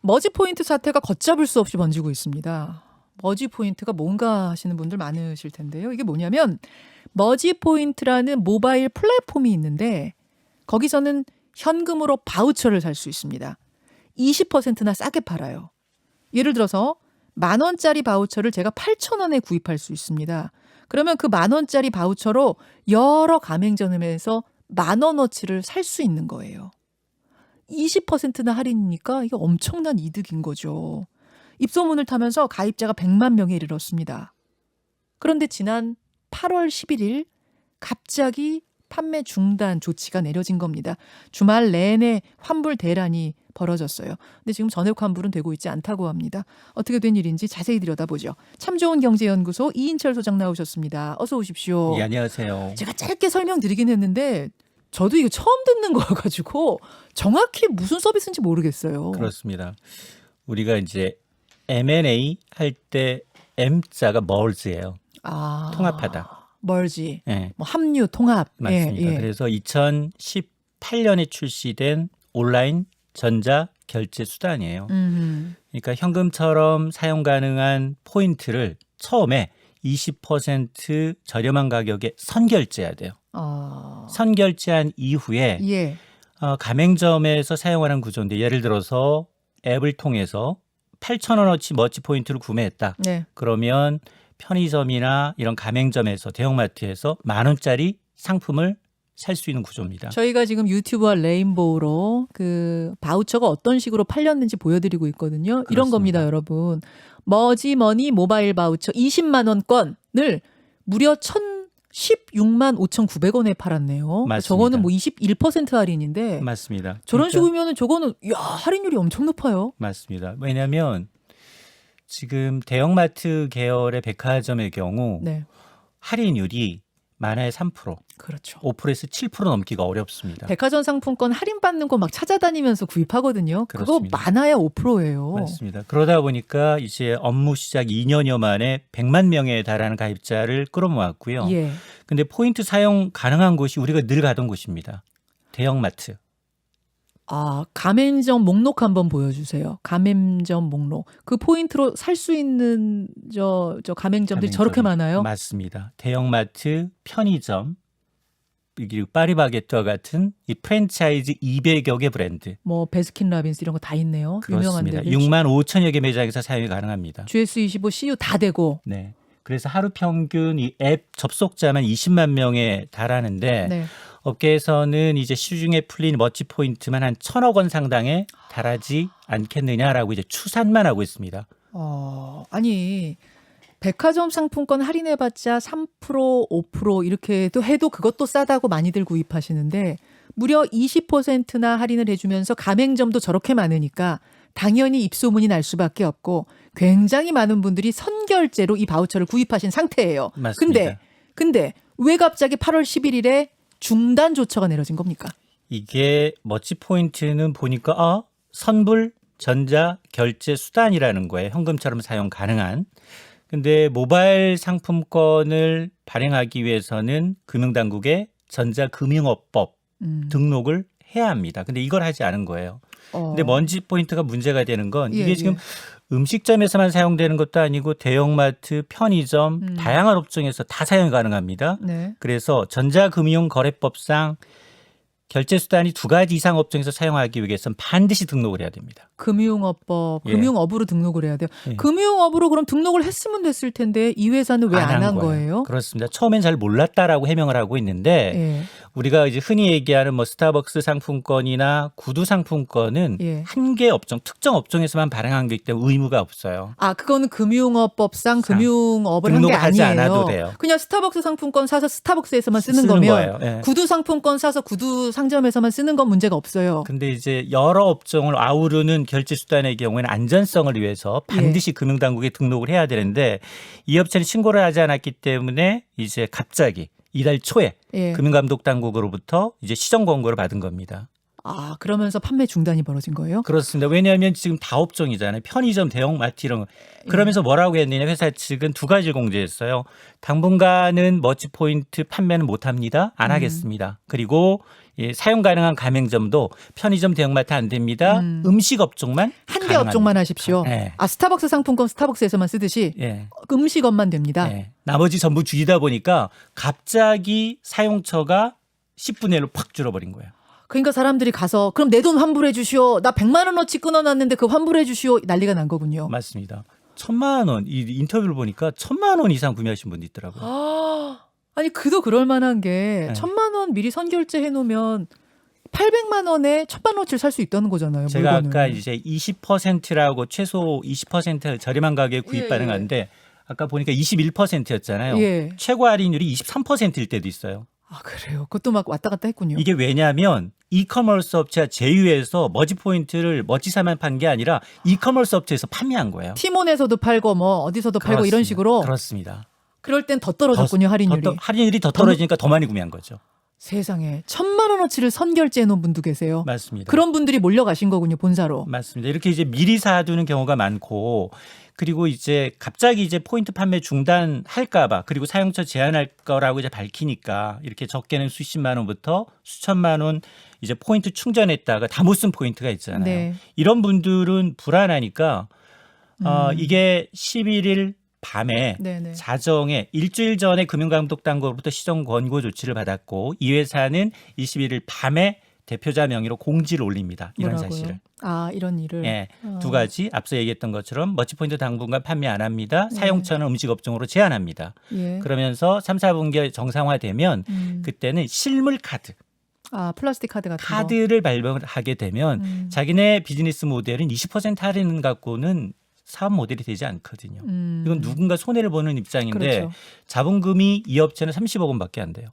머지 포인트 사태가 걷잡을 수 없이 번지고 있습니다. 머지 포인트가 뭔가 하시는 분들 많으실 텐데요. 이게 뭐냐면 머지 포인트라는 모바일 플랫폼이 있는데 거기서는 현금으로 바우처를 살 수 있습니다. 20%나 싸게 팔아요. 예를 들어서 10,000원짜리 바우처를 제가 8,000원에 구입할 수 있습니다. 그러면 그 10,000원짜리 바우처로 여러 가맹점에서 10,000원어치를 살 수 있는 거예요. 20%나 할인이니까 이게 엄청난 이득인 거죠. 입소문을 타면서 가입자가 100만 명에 이르렀습니다. 그런데 지난 8월 11일 갑자기 판매 중단 조치가 내려진 겁니다. 주말 내내 환불 대란이 벌어졌어요. 근데 지금 전액 환불은 되고 있지 않다고 합니다. 어떻게 된 일인지 자세히 들여다보죠. 참 좋은 경제연구소 이인철 소장 나오셨습니다. 어서 오십시오. 예, 안녕하세요. 제가 짧게 설명드리긴 했는데 저도 이거 처음 듣는 거여가지고 정확히 무슨 서비스인지 모르겠어요. 그렇습니다. 우리가 이제 M&A 할 때 M자가 merge예요. 통합하다. 멀지, 예, 뭐 합류, 통합. 맞습니다. 그래서 2018년에 출시된 온라인 전자 결제 수단이에요. 그러니까 현금처럼 사용 가능한 포인트를 처음에 20% 저렴한 가격에 선결제해야 돼요. 선결제한 이후에 예. 가맹점에서 사용하는 구조인데 예를 들어서 앱을 통해서 8,000원어치 머치 포인트를 구매했다. 네. 그러면 편의점이나 이런 가맹점에서 대형마트에서 10,000원짜리 상품을 살 수 있는 구조입니다. 저희가 지금 유튜브와 레인보우로 그 바우처가 어떤 식으로 팔렸는지 보여드리고 있거든요. 이런 그렇습니다. 겁니다, 여러분. 머지머니 모바일 바우처 20만 원권을 무려 1,016만 5,900원에 팔았네요. 맞습니다. 저거는 뭐 21% 할인인데 맞습니다. 저런 그러니까 식이면은 저거는 야, 할인율이 엄청 높아요. 맞습니다. 왜냐하면 지금 대형마트 계열의 백화점의 경우 네. 할인율이 많아야 3%, 그렇죠. 5%에서 7% 넘기가 어렵습니다. 백화점 상품권 할인받는 거 막 찾아다니면서 구입하거든요. 그거 그렇습니다. 많아야 5%예요. 맞습니다. 그러다 보니까 이제 업무 시작 2년여 만에 100만 명에 달하는 가입자를 끌어모았고요. 예. 근데 포인트 사용 가능한 곳이 우리가 늘 가던 곳입니다. 대형마트. 가맹점 목록 한번 보여주세요. 가맹점 목록. 그 포인트로 살 수 있는 저 가맹점들이 저렇게 많아요? 맞습니다. 대형마트, 편의점, 그리고 파리바게뜨와 같은 이 프랜차이즈 200여 개 브랜드. 뭐 베스킨라빈스 이런 거 다 있네요. 유명한 그렇습니다. 데들. 6만 5천여 개 매장에서 사용이 가능합니다. GS25, CU 다 되고. 네. 그래서 하루 평균 이 앱 접속자만 20만 명에 달하는데 네. 업계에서는 이제 시중에 풀린 머치 포인트만 한 1,000억 원 상당에 달하지 않겠느냐라고 이제 추산만 하고 있습니다. 아니 백화점 상품권 할인해봤자 3%, 5% 이렇게 해도 그것도 싸다고 많이들 구입하시는데 무려 20%나 할인을 해주면서 가맹점도 저렇게 많으니까 당연히 입소문이 날 수밖에 없고 굉장히 많은 분들이 선결제로 이 바우처를 구입하신 상태예요. 맞습니다. 근데 왜 갑자기 8월 11일에 중단 조처가 내려진 겁니까? 이게 머치 포인트는 보니까 선불 전자 결제 수단이라는 거예요. 현금처럼 사용 가능한. 근데 모바일 상품권을 발행하기 위해서는 금융당국에 전자금융업법 등록을 해야 합니다. 근데 이걸 하지 않은 거예요. 근데 먼지 포인트가 문제가 되는 건 이게 지금 음식점에서만 사용되는 것도 아니고 대형마트, 편의점, 다양한 업종에서 다 사용이 가능합니다. 네. 그래서 전자금융거래법상 결제 수단이 2가지 이상 업종에서 사용하기 위해서는 반드시 등록을 해야 됩니다. 금융업법, 예. 금융업으로 등록을 해야 돼요. 예. 금융업으로 그럼 등록을 했으면 됐을 텐데 이 회사는 왜 안 한 거예요? 그렇습니다. 처음엔 잘 몰랐다라고 해명을 하고 있는데 예. 우리가 이제 흔히 얘기하는 뭐 스타벅스 상품권이나 구두 상품권은 예. 한 개 업종, 특정 업종에서만 발행한 거기 때문에 의무가 없어요. 그거는 금융업법상 금융업을 한 게 등록을 하지 아니에요. 않아도 돼요. 그냥 스타벅스 상품권 사서 스타벅스에서만 쓰는 쓰는 거면 거예요. 예. 구두 상품권 사서 구두 상점에서만 쓰는 건 문제가 없어요. 근데 이제 여러 업종을 아우르는 결제 수단의 경우에는 안전성을 위해서 반드시 금융당국에 등록을 해야 되는데 이 업체는 신고를 하지 않았기 때문에 이제 갑자기 이달 초에 예. 금융감독당국으로부터 이제 시정 권고를 받은 겁니다. 아, 그러면서 판매 중단이 벌어진 거예요? 그렇습니다. 왜냐하면 지금 다 업종이잖아요. 편의점, 대형마트 이런 거. 그러면서 뭐라고 했느냐, 회사 측은 두 가지를 공지했어요. 당분간은 머치포인트 판매는 못합니다. 안 하겠습니다. 그리고 사용 가능한 가맹점도 편의점, 대형마트 안 됩니다. 음식 업종만 한 개 업종만 하십시오. 네. 아, 스타벅스 상품권 스타벅스에서만 쓰듯이 예. 음식업만 됩니다. 예. 나머지 전부 줄이다 보니까 갑자기 사용처가 10분의 1로 팍 줄어버린 거예요. 그러니까 사람들이 가서 그럼 내 돈 환불해 주시오. 나 100만 원어치 끊어놨는데 그 환불해 주시오. 난리가 난 거군요. 맞습니다. 1,000만 원, 이 인터뷰를 보니까 1,000만 원 이상 구매하신 분도 있더라고요. 아니 그도 그럴 만한 게 네. 1,000만 원 미리 선결제 해놓으면 800만 원에 1,000만 원어치를 살 수 있다는 거잖아요. 제가 물건을. 아까 이제 20%라고 최소 20% 저렴한 가격에 구입 예, 가능한데 아까 보니까 21%였잖아요. 예. 최고 할인율이 23%일 때도 있어요. 아 그래요. 그것도 막 왔다 갔다 했군요. 이게 왜냐하면 이커머스 업체가 제휴해서 머지포인트를 머지사만 판 게 아니라 이커머스 업체에서 판매한 거예요. 티몬에서도 팔고 뭐 어디서도 팔고 이런 그렇습니다. 식으로. 그렇습니다. 그럴 땐 더 떨어졌군요. 할인율이. 할인율이 더 떨어지니까 더 많이 구매한 거죠. 세상에 1,000만 원어치를 선결제 해놓은 분도 계세요. 맞습니다. 그런 분들이 몰려가신 거군요. 본사로. 맞습니다. 이렇게 이제 미리 사두는 경우가 많고 그리고 이제 갑자기 이제 포인트 판매 중단할까봐 그리고 사용처 제한할 거라고 이제 밝히니까 이렇게 적게는 수십만 원부터 수천만 원 이제 포인트 충전했다가 다 못 쓴 포인트가 있잖아요. 네. 이런 분들은 불안하니까 이게 11일 밤에 네네. 자정에 일주일 전에 금융감독당국으로부터 시정 권고 조치를 받았고 이 회사는 21일 밤에 대표자 명의로 공지를 올립니다. 이런 뭐라고요? 사실을. 아 이런 일을. 예, 두 가지 앞서 얘기했던 것처럼 머치포인트 당분간 판매 안 합니다. 네. 사용처는 음식업종으로 제한합니다. 예. 그러면서 3, 4분기 정상화되면 그때는 실물 카드, 아 플라스틱 카드 같은 거. 카드를 발행하게 되면 자기네 비즈니스 모델은 20% 할인 갖고는 사업 모델이 되지 않거든요. 이건 누군가 손해를 보는 입장인데 그렇죠. 자본금이 이 업체는 30억 원밖에 안 돼요.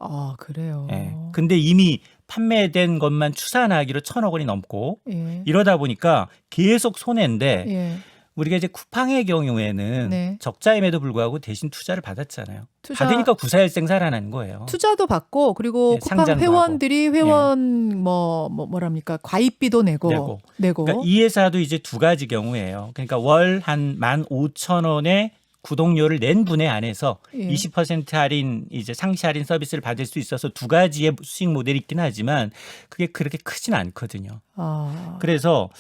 아 그래요. 예. 근데 이미 판매된 것만 추산하기로 1,000억 원이 넘고 예. 이러다 보니까 계속 손해인데 예. 우리가 이제 쿠팡의 경우에는 네. 적자임에도 불구하고 대신 투자를 받았잖아요. 투자- 받으니까 구사일생 살아나는 거예요. 투자도 받고 그리고 예, 쿠팡 상장도 회원들이 회원 뭐랍니까 과입비도 내고. 그러니까 이 회사도 이제 두 가지 경우예요. 그러니까 월 한 15,000원의 구독료를 낸 분에 한해서 예. 20% 할인 이제 상시 할인 서비스를 받을 수 있어서 두 가지의 수익 모델이 있긴 하지만 그게 그렇게 크진 않거든요. 아. 그래서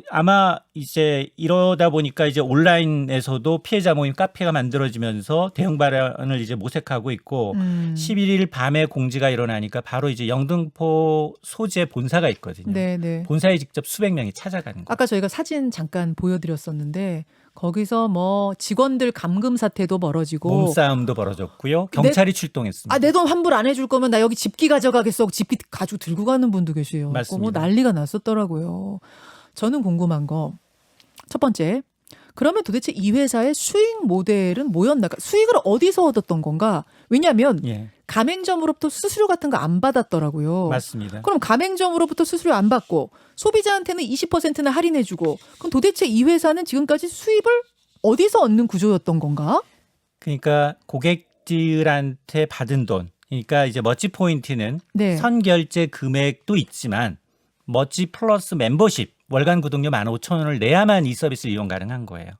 아마 이제 이러다 보니까 이제 온라인에서도 피해자 모임 카페가 만들어지면서 대응 발언을 이제 모색하고 있고 11일 밤에 공지가 일어나니까 바로 이제 영등포 소재 본사가 있거든요. 네네. 본사에 직접 수백 명이 찾아가는 거예요. 아까 저희가 사진 잠깐 보여드렸었는데 거기서 뭐 직원들 감금 사태도 벌어지고. 몸싸움도 벌어졌고요. 경찰이 출동했습니다. 아, 내 돈 환불 안 해줄 거면 나 여기 집기 가져가겠어. 집기 가지고 들고 가는 분도 계세요. 맞습니다. 뭐 난리가 났었더라고요. 저는 궁금한 거. 첫 번째. 그러면 도대체 이 회사의 수익 모델은 뭐였나? 수익을 어디서 얻었던 건가? 왜냐하면 예, 가맹점으로부터 수수료 같은 거 안 받았더라고요. 맞습니다. 그럼 가맹점으로부터 수수료 안 받고 소비자한테는 20%나 할인해주고 그럼 도대체 이 회사는 지금까지 수입을 어디서 얻는 구조였던 건가? 그러니까 고객들한테 받은 돈, 그러니까 이제 머치 포인트는 네. 선결제 금액도 있지만 머치 플러스 멤버십 월간 구독료 15,000원을 내야만 이 서비스를 이용 가능한 거예요.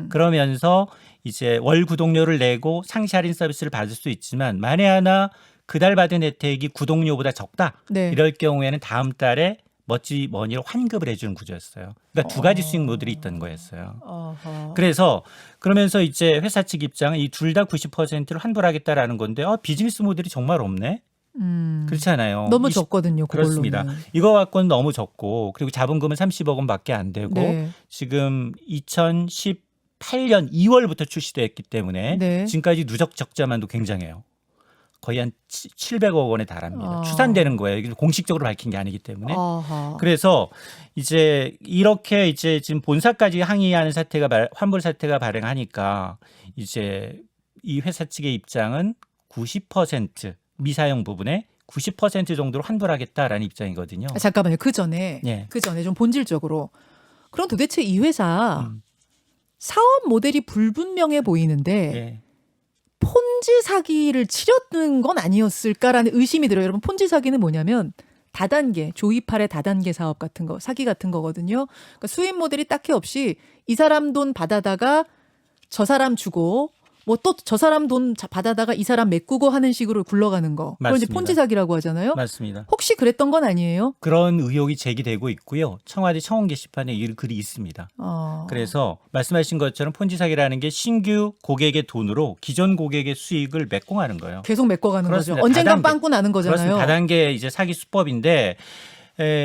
그러면서 이제 월 구독료를 내고 상시 할인 서비스를 받을 수 있지만 만에 하나 그달 받은 혜택이 구독료보다 적다. 네. 이럴 경우에는 다음 달에 머치 머니로 환급을 해주는 구조였어요. 그러니까 두 가지 수익 모델이 있던 거였어요. 어허. 그래서 그러면서 이제 회사 측 입장은 이 둘 다 90%를 환불하겠다라는 건데 비즈니스 모델이 정말 없네. 그렇잖아요. 너무 적거든요. 그걸로는. 그렇습니다. 이거 갖고는 너무 적고 그리고 자본금은 30억 원밖에 안 되고 네. 지금 2018년 2월부터 출시됐기 때문에 네. 지금까지 누적 적자만도 굉장해요. 거의 한 700억 원에 달합니다. 아. 추산되는 거예요. 이게 공식적으로 밝힌 게 아니기 때문에. 아하. 그래서 이제 이렇게 이제 지금 본사까지 항의하는 사태가 환불 사태가 발생하니까 이제 이 회사 측의 입장은 90% 미사용 부분에 90% 정도로 환불하겠다라는 입장이거든요. 아, 잠깐만요. 그 전에 예. 좀 본질적으로 그럼 도대체 이 회사 사업 모델이 불분명해 보이는데 예. 폰지 사기를 치렸는 건 아니었을까라는 의심이 들어요. 여러분 폰지 사기는 뭐냐면 다단계, 조이팔의 다단계 사업 같은 거, 사기 같은 거거든요. 그러니까 수입 모델이 딱히 없이 이 사람 돈 받아다가 저 사람 주고 뭐 또 저 사람 돈 받아다가 이 사람 메꾸고 하는 식으로 굴러가는 거. 그걸 이제 맞습니다. 폰지 사기라고 하잖아요. 맞습니다. 혹시 그랬던 건 아니에요? 그런 의혹이 제기되고 있고요. 청와대 청원 게시판에 이 글이 있습니다. 그래서 말씀하신 것처럼 폰지 사기라는 게 신규 고객의 돈으로 기존 고객의 수익을 메꿔가는 거예요. 계속 메꿔가는 거죠. 그렇습니다. 언젠간 다단계. 빵꾸 나는 거잖아요. 그렇습니다. 다단계 이제 사기 수법인데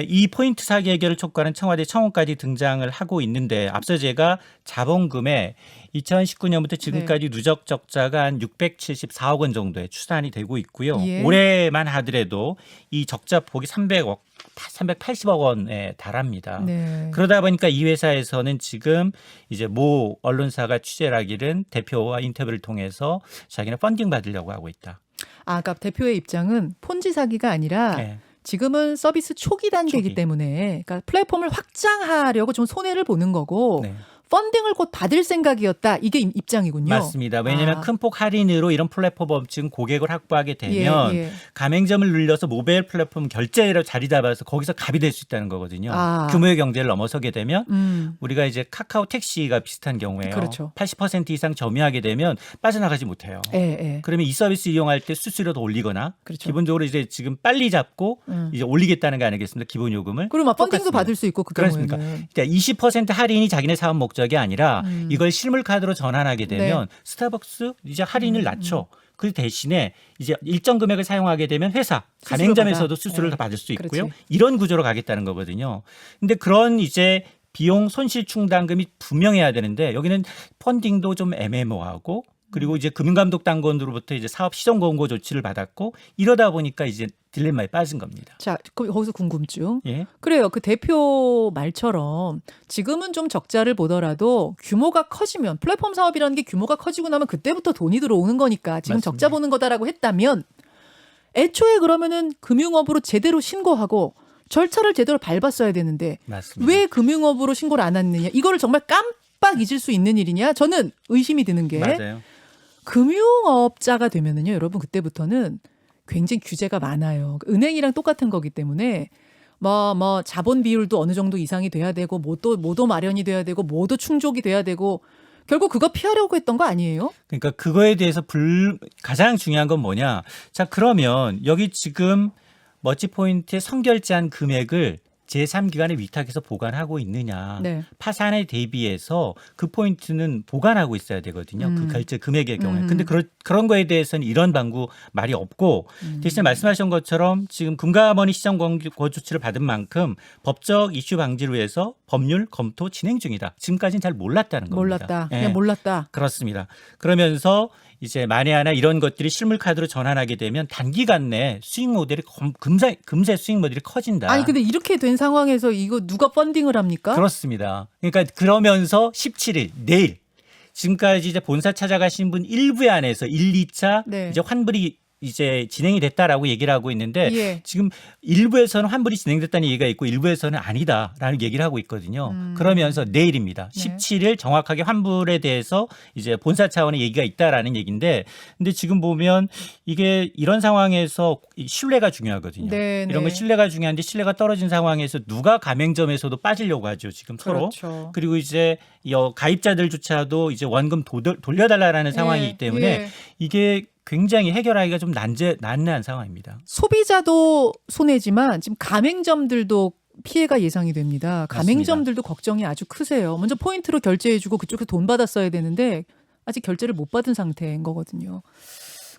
이 포인트 사기 해결을 촉구하는 청와대 청원까지 등장을 하고 있는데 앞서 제가 자본금에 2019년부터 지금까지 누적 적자가 한 674억 원 정도에 추산이 되고 있고요. 예. 올해만 하더라도 이 적자 폭이 380억 원에 달합니다. 네. 그러다 보니까 이 회사에서는 지금 이제 모 언론사가 취재를 하기는 대표와 인터뷰를 통해서 자기는 펀딩 받으려고 하고 있다. 그러니까 대표의 입장은 폰지 사기가 아니라 네. 지금은 서비스 초기 단계이기 초기. 때문에 그러니까 플랫폼을 확장하려고 좀 손해를 보는 거고 네. 펀딩을 곧 받을 생각이었다. 이게 입장이군요. 맞습니다. 왜냐하면 큰 폭 할인으로 이런 플랫폼 지금 고객을 확보하게 되면 예. 가맹점을 늘려서 모바일 플랫폼 결제로 자리 잡아서 거기서 갑이 될 수 있다는 거거든요. 규모의 경제를 넘어서게 되면 우리가 이제 카카오 택시가 비슷한 경우에요. 그렇죠. 80% 이상 점유하게 되면 빠져나가지 못해요. 예. 그러면 이 서비스 이용할 때 수수료도 올리거나 그렇죠. 기본적으로 이제 지금 빨리 잡고 이제 올리겠다는 거 아니겠습니까? 기본 요금을. 그리고 막 펀딩도 똑같습니다. 받을 수 있고 그 그렇습니까? 경우에는. 그러니까 20% 할인이 자기네 사업 목적이 아니라 이걸 실물 카드로 전환하게 되면 스타벅스 이제 할인을 낮춰. 그 대신에 이제 일정 금액을 사용하게 되면 회사 가맹점에서도 수수료를 다 받을 수 있고요. 그렇지. 이런 구조로 가겠다는 거거든요. 근데 그런 이제 비용 손실 충당금이 분명해야 되는데 여기는 펀딩도 좀 애매모호하고 그리고 이제 금융감독당국으로부터 이제 사업 시정 권고 조치를 받았고 이러다 보니까 이제 딜레마에 빠진 겁니다. 자, 거기서 궁금증. 예. 그래요. 그 대표 말처럼 지금은 좀 적자를 보더라도 규모가 커지면 플랫폼 사업이라는 게 규모가 커지고 나면 그때부터 돈이 들어오는 거니까 지금 맞습니다. 적자 보는 거다라고 했다면 애초에 그러면은 금융업으로 제대로 신고하고 절차를 제대로 밟았어야 되는데 맞습니다. 왜 금융업으로 신고를 안 했느냐. 이거를 정말 깜빡 잊을 수 있는 일이냐. 저는 의심이 드는 게 맞아요. 금융업자가 되면은요. 여러분 그때부터는 굉장히 규제가 많아요. 은행이랑 똑같은 거기 때문에 뭐 자본 비율도 어느 정도 이상이 돼야 되고 뭐도 마련이 돼야 되고 뭐도 충족이 돼야 되고 결국 그거 피하려고 했던 거 아니에요? 그러니까 그거에 대해서 가장 중요한 건 뭐냐. 자, 그러면 여기 지금 머지포인트에 선결제한 금액을 제3기관에 위탁해서 보관하고 있느냐. 네. 파산에 대비해서 그 포인트는 보관하고 있어야 되거든요. 그 결제 금액의 경우에. 근데 그런 거에 대해서는 이런 방구 말이 없고 대신에 말씀하신 것처럼 지금 금감원이 시정 권고 조치를 받은 만큼 법적 이슈 방지를 위해서 법률 검토 진행 중이다. 지금까지는 잘 몰랐다는 겁니다. 몰랐다. 예. 그냥 몰랐다. 그렇습니다. 그러면서 이제 만에 하나 이런 것들이 실물 카드로 전환하게 되면 단기간 내 수익 모델이 금세 수익 모델이 커진다. 아니 근데 이렇게 된 상황에서 이거 누가 펀딩을 합니까? 그렇습니다. 그러니까 그러면서 17일 내일 지금까지 이제 본사 찾아가신 분 일부에 한해서 1, 2차 네. 이제 환불이 이제 진행이 됐다라고 얘기를 하고 있는데 예. 지금 일부에서는 환불이 진행됐다는 얘기가 있고 일부에서는 아니다라는 얘기를 하고 있거든요. 그러면서 내일입니다. 네. 17일 정확하게 환불에 대해서 이제 본사 차원의 얘기가 있다라는 얘기인데 근데 지금 보면 이게 이런 상황에서 신뢰가 중요하거든요. 네, 이런 네. 거 신뢰가 중요한데 신뢰가 떨어진 상황에서 누가 가맹점에서도 빠지려고 하죠. 지금 서로. 그렇죠. 그리고 이제 가입자들조차도 이제 원금 돌려달라라는 상황이기 때문에 예. 이게 굉장히 해결하기가 좀 난해한 상황입니다. 소비자도 손해지만 지금 가맹점들도 피해가 예상이 됩니다. 가맹점들도 걱정이 아주 크세요. 먼저 포인트로 결제해주고 그쪽에서 돈 받았어야 되는데 아직 결제를 못 받은 상태인 거거든요.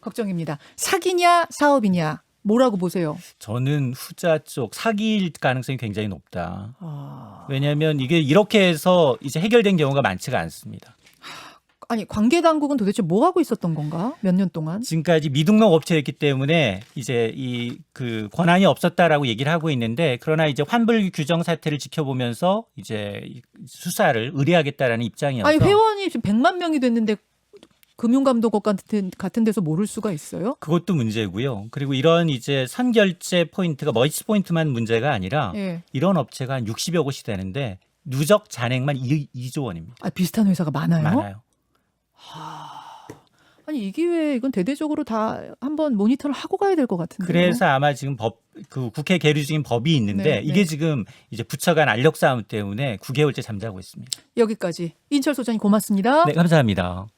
걱정입니다. 사기냐 사업이냐 뭐라고 보세요? 저는 후자 쪽 사기일 가능성이 굉장히 높다. 왜냐하면 이게 이렇게 해서 이제 해결된 경우가 많지가 않습니다. 아니 관계 당국은 도대체 뭐 하고 있었던 건가? 몇 년 동안? 지금까지 미등록 업체였기 때문에 이제 그 권한이 없었다라고 얘기를 하고 있는데 그러나 이제 환불 규정 사태를 지켜보면서 이제 수사를 의뢰하겠다라는 입장이어서 아니 회원이 지금 100만 명이 됐는데 금융감독원 같은 데서 모를 수가 있어요? 그것도 문제고요. 그리고 이런 이제 선결제 포인트가 머지 포인트만 문제가 아니라 예. 이런 업체가 한 60여 곳이 되는데 누적 잔액만 2조 원입니다. 비슷한 회사가 많아요? 많아요. 아니 이 기회에 이건 대대적으로 다 한번 모니터를 하고 가야 될 것 같은데요. 그래서 아마 지금 그 국회 계류 중인 법이 있는데 네, 이게 네. 지금 이제 부처 간 알력 싸움 때문에 9개월째 잠자고 있습니다. 여기까지 인철 소장님 고맙습니다. 네, 감사합니다.